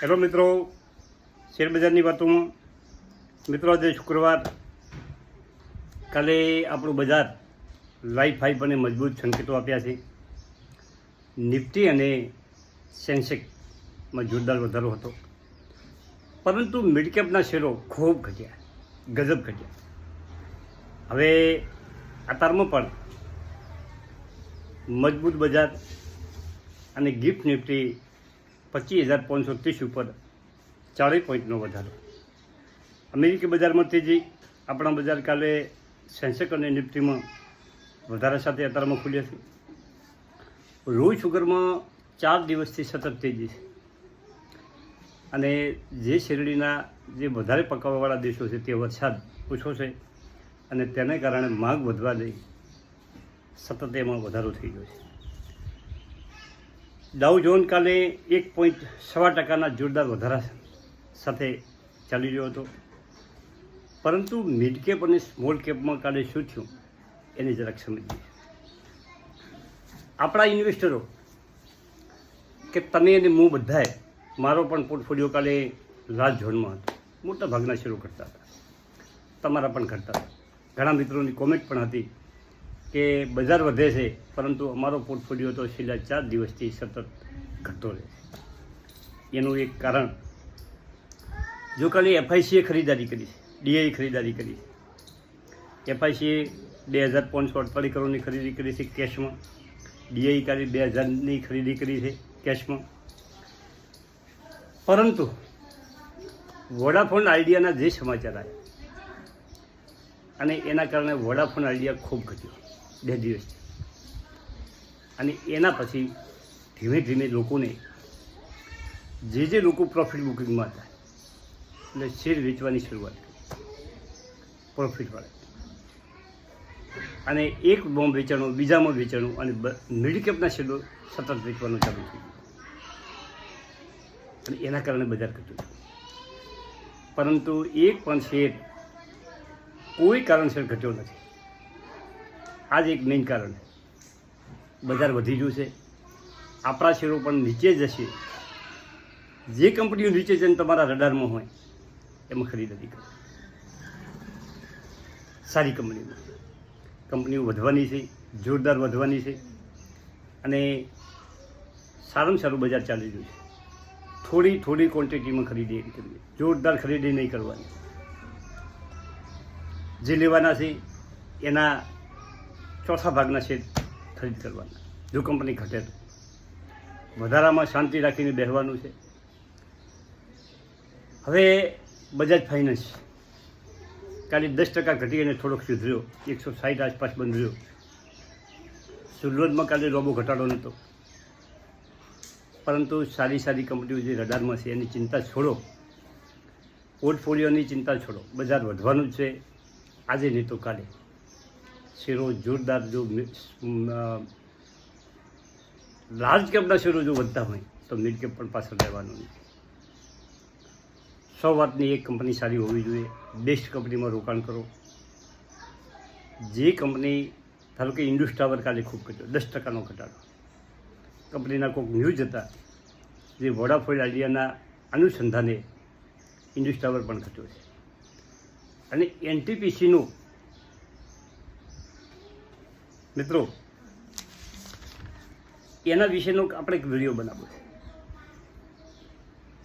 Hello મિત્રો, શેરબજારની વાતોમાં મિત્રો, આજે શુક્રવાર, કાલે આપણું બજાર લાઈફ હાઈપ અને મજબૂત સંકેતો આપ્યા છે. નિફ્ટી અને સેન્સેક્સમાં જોરદાર વધારો હતો, પરંતુ મિડકેપના શેરો ખૂબ ઘટ્યા, ગજબ ઘટ્યા. હવે આ તારમાં પણ મજબૂત બજાર અને ગિફ્ટ નિફ્ટી 25,530 ઉપર 40 પોઈન્ટનો વધારો. અમેરિકી બજારમાં તેજી, આપણા બજાર કાલે સેન્સેક્સ અને નિફ્ટીમાં વધારા સાથે અત્યારમાં ખુલ્યા છે. રોજ શુગરમાં 4 દિવસથી સતત તેજી છે, અને જે શેરડીના જે વધારે પકાવવાવાળા દેશો છે તે વરસાદ ઓછો છે, અને તેને કારણે માંગ વધવા દઈ સતત એમાં વધારો થઈ ગયો છે. ડાઉ જોન કાલે 1.6% જોરદાર વધારા સાથે ચાલી રહ્યો હતો, પરંતુ મિડ કેપ અને સ્મોલ કેપમાં કાલે શું થયું એની જરાક સમજીએ. આપણા ઇન્વેસ્ટરો કે તમે અને હું બધાએ, મારો પણ પોર્ટફોલિયો કાલે લાલ ઝોનમાં હતો. મોટા ભાગના શેરો કરતા હતા, તમારા પણ કરતા હતા. ઘણા મિત્રોની કોમેન્ટ પણ હતી કે બજાર વધે છે, પરંતુ અમારો પોર્ટફોલિયો તો છેલ્લા 4 દિવસથી સતત ઘટતો રહે છે. એનું એક કારણ, જો કાલે એફઆઈસીએ ખરીદારી કરી છે, ડીઆઈ ખરીદારી કરી છે. એફઆઈસીએ 2,548 કરોડની ખરીદી કરી છે કેશમાં, ડીઆઈ કાલે 2,000ની ખરીદી કરી છે કેશમાં. પરંતુ વોડાફોન આઈડિયાના જે સમાચાર આવ્યા, અને એના કારણે વોડાફોન આઈડિયા ખૂબ ઘટ્યો 2 દિવસથી, અને એના પછી ધીમે ધીમે લોકોને જે લોકો પ્રોફિટ બુકિંગમાં હતા એટલે શેર વેચવાની શરૂઆત કરી પ્રોફિટવાળા, અને એક બોમ્બ વેચાણું, બીજામાં વેચાણું, અને મિડકેપના શેરો સતત વેચવાનું ચાલુ થયું, અને એના કારણે બજાર ઘટ્યું. પરંતુ એક પણ શેર કોઈ કારણસર ઘટ્યો નથી. આ જ એક મેઇન કારણ, બજાર વધી ગયું છે. આપણા શેરો પણ નીચે જશે. જે કંપનીઓ નીચે જઈને તમારા રડારમાં હોય એમાં ખરીદી કરો. સારી કંપનીઓ વધવાની છે, જોરદાર વધવાની છે, અને સારામાં સારું બજાર ચાલી રહ્યું છે. થોડી ક્વોન્ટિટીમાં ખરીદી કરવી, જોરદાર ખરીદી નહીં કરવાની. જે લેવાના છે એના ચોથા ભાગના શેર ખરીદ કરવાના. જો કંપની ઘટે તો વધારામાં શાંતિ રાખીને બેસવાનું છે. હવે બજાજ ફાઇનાન્સ કાલે 10% ઘટી અને થોડોક સુધર્યો, 160 આસપાસ બંધ રહ્યો. સુરતમાં કાલે લોબો ઘટાડો નહોતો, પરંતુ સારી કંપનીઓ જે રડારમાં છે એની ચિંતા છોડો, પોર્ટફોલિયોની ચિંતા છોડો. બજાર વધવાનું જ છે, આજે નહીં તો કાલે. શેરો જોરદાર, જો લાર્જ કેપના શેરો જો વધતા હોય તો મિડ કેપ પણ પાછળ રહેવાનું નહીં. 100 વાતની એક કંપની સારી હોવી જોઈએ. બેસ્ટ કંપનીમાં રોકાણ કરો. જે કંપની, ધારો કે ઇન્ડસ ટાવર કાલે ખૂબ ઘટ્યો, 10%નો ઘટાડો. કંપનીના કોઈક ન્યૂઝ હતા જે વોડાફોન આઈડિયાના અનુસંધાને ઇન્ડસ ટાવર પણ ઘટ્યો છે. અને એનટીપીસીનું મિત્રો, એના વિશેનો આપણે એક વિડીયો બનાવ્યો છે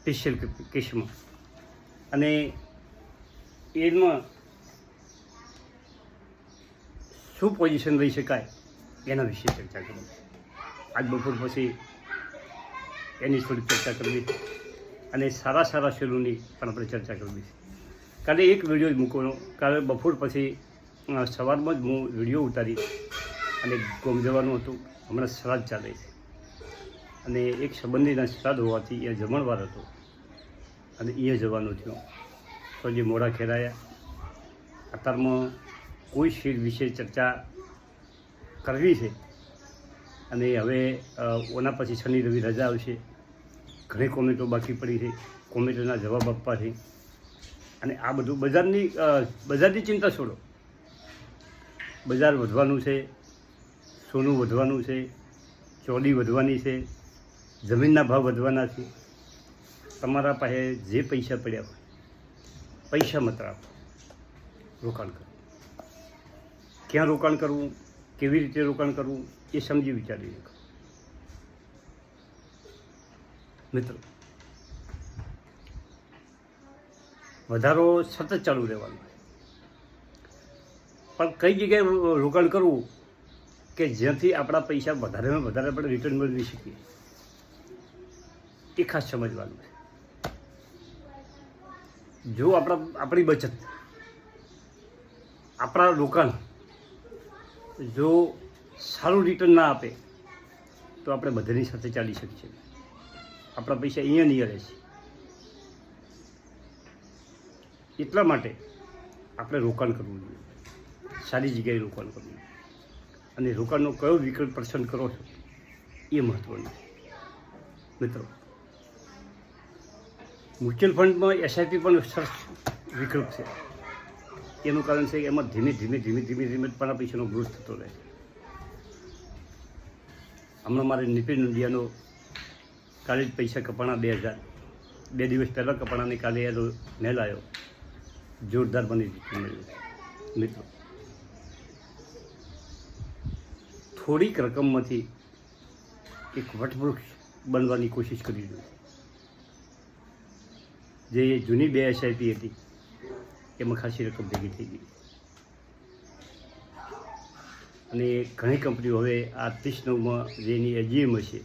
સ્પેશિયલ કેસમાં, અને એમાં શું પોઝિશન લઈ શકાય એના વિશે ચર્ચા કરવી. આજ બપોર પછી એની થોડી ચર્ચા કરવી, અને સારા શેરોની પણ આપણે ચર્ચા કરવી છે. કાલે એક વિડીયો જ મૂકવાનો, કાલે બપોર પછી સવારમાં જ હું વિડીયો ઉતારી અને ગોમ જવાનું હતું. હમણાં શ્રાદ્ધ ચાલે છે, અને એક સંબંધીના શ્રાદ્ધ હોવાથી એ જમણવાર હતો, અને એ જવાનું થયું. તો જે મોડા ખેરાયા. અત્યારમાં કોઈ શેર વિશે ચર્ચા કરવી છે, અને હવે ઓના પછી શનિ રવિ રજા આવશે. ઘણી કોમેન્ટો બાકી પડી છે, કોમેન્ટોના જવાબ આપવા છે. અને આ બધું બજારની ચિંતા છોડો. બજાર વધવાનું છે, સોનું વધવાનું છે, ચોલી વધવાની છે, જમીનના ભાવ વધવાના છે. તમારા પાસે જે પૈસા પડ્યા હોય પૈસા મત રાખો, રોકાણ કરો. ક્યાં રોકાણ કરવું, કેવી રીતે રોકાણ કરવું એ સમજી વિચારી રાખો. મિત્રો, વધારો સતત ચાલુ રહેવાનું, પણ કઈ જગ્યાએ રોકાણ કરવું કે જ્યાંથી આપણા પૈસા વધારેમાં વધારે આપણે રિટર્ન મેળવી શકીએ એ ખાસ સમજવાનું છે. જો આપણી બચત, આપણા રોકાણ જો સારું રિટર્ન ના આપે તો આપણે બધાની સાથે ચાલી શકીએ. આપણા પૈસા અહીંયા નહીં રહે છે. એટલા માટે આપણે રોકાણ કરવું જોઈએ, સારી જગ્યાએ રોકાણ કરવું, અને રોકાણનો કયો વિકલ્પ પસંદ કરો છો એ મહત્ત્વનું છે. મિત્રો, મ્યુચ્યુઅલ ફંડમાં એસઆઈપી પણ સરસ વિકલ્પ છે. એનું કારણ છે કે એમાં ધીમે ધીમે પણ પૈસાનો ગ્રોથ થતો રહે છે. હમણાં મારે નિપિન ઇન્ડિયાનો કાલે જ પૈસા કપાણા 2000, 2 દિવસ પહેલાં કપાણાને કાલે એનો મેલ આવ્યો, જોરદાર બની મળ્યું. મિત્રો, થોડીક રકમમાંથી એક વટવૃક્ષ બનવાની કોશિશ કરી જોઈએ. જે જૂની 2 એસઆઈપી હતી એમાં ખાસી રકમ ભેગી થઈ ગઈ, અને ઘણી કંપનીઓ હવે આ 39માં જેની એજીએમ હશે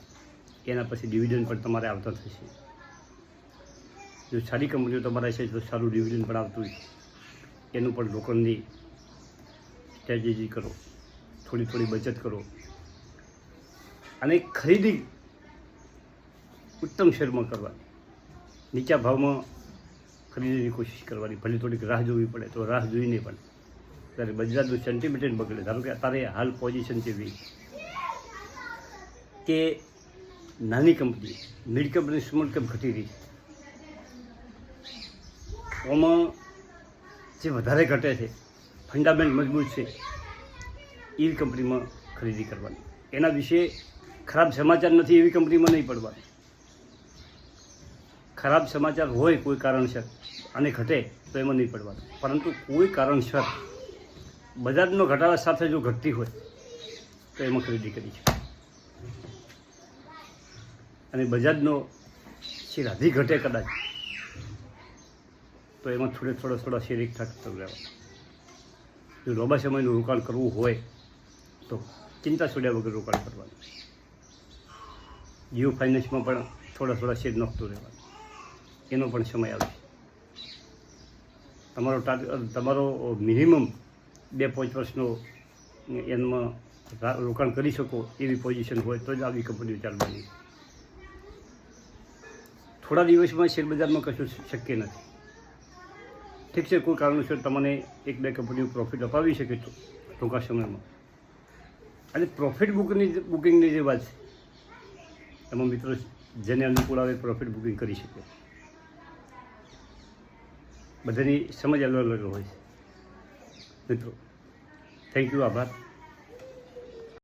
એના પછી ડિવિડન્ડ પણ તમારે આવતા થશે. જો સારી કંપનીઓ તમારા છે તો સારું ડિવિડન્ડ પણ આવતું હોય, એનું પણ રોકાણની સ્ટ્રેટેજી કરો, થોડી બચત કરો, અને ખરીદી ઉત્તમ શેરમાં કરવાની, નીચા ભાવમાં ખરીદીની કોશિશ કરવાની. ભલે થોડીક રાહ જોવી પડે તો રાહ જોઈને પણ, ત્યારે બજારનું સેન્ટિમેન્ટ બગડે. ધારો કે અત્યારે હાલ પોઝિશન જેવી કે નાની કંપની, મિડ કંપની, સ્મોલ કેપ ઘટી રહી છે. ઓમાં જે વધારે ઘટે છે, ફંડામેન્ટ મજબૂત છે, એ કંપનીમાં ખરીદી કરવાની. એના વિશે ખરાબ સમાચાર નથી એવી કંપનીમાં નહીં પડવાનું. ખરાબ સમાચાર હોય કોઈ કારણસર અને ઘટે તો એમાં નહીં પડવાનું, પરંતુ કોઈ કારણસર બજારનો ઘટાડા સાથે જો ઘટતી હોય તો એમાં ખરીદી કરી છે. અને બજારનો શેર હજી ઘટે કદાચ તો એમાં થોડા શેર એક થતો રહેવા. જો લાંબા સમયનું રોકાણ કરવું હોય તો ચિંતા છોડ્યા વગર રોકાણ કરવાનું. જીઓ ફાઇનાન્સમાં પણ થોડા શેર નોખતું રહેવાનું, એનો પણ સમય આવશે. તમારો મિનિમમ 2-5 વર્ષનો એમાં રોકાણ કરી શકો એવી પોઝિશન હોય તો જ આવી કંપનીઓ ચાલવાની. થોડા દિવસમાં શેરબજારમાં કશું શક્ય નથી. ઠીક છે, કોઈ કારણોસર તમને 1-2 કંપનીઓ પ્રોફિટ અપાવી શકે તો ટૂંકા સમયમાં. અને પ્રોફિટ બુકિંગની જે વાત છે એમાં મિત્રો જેને અનુકૂળ આવે પ્રોફિટ બુકિંગ કરી શકે. બધાની સમજ અલગ અલગ હોય છે. મિત્રો, થેન્ક યુ, આભાર.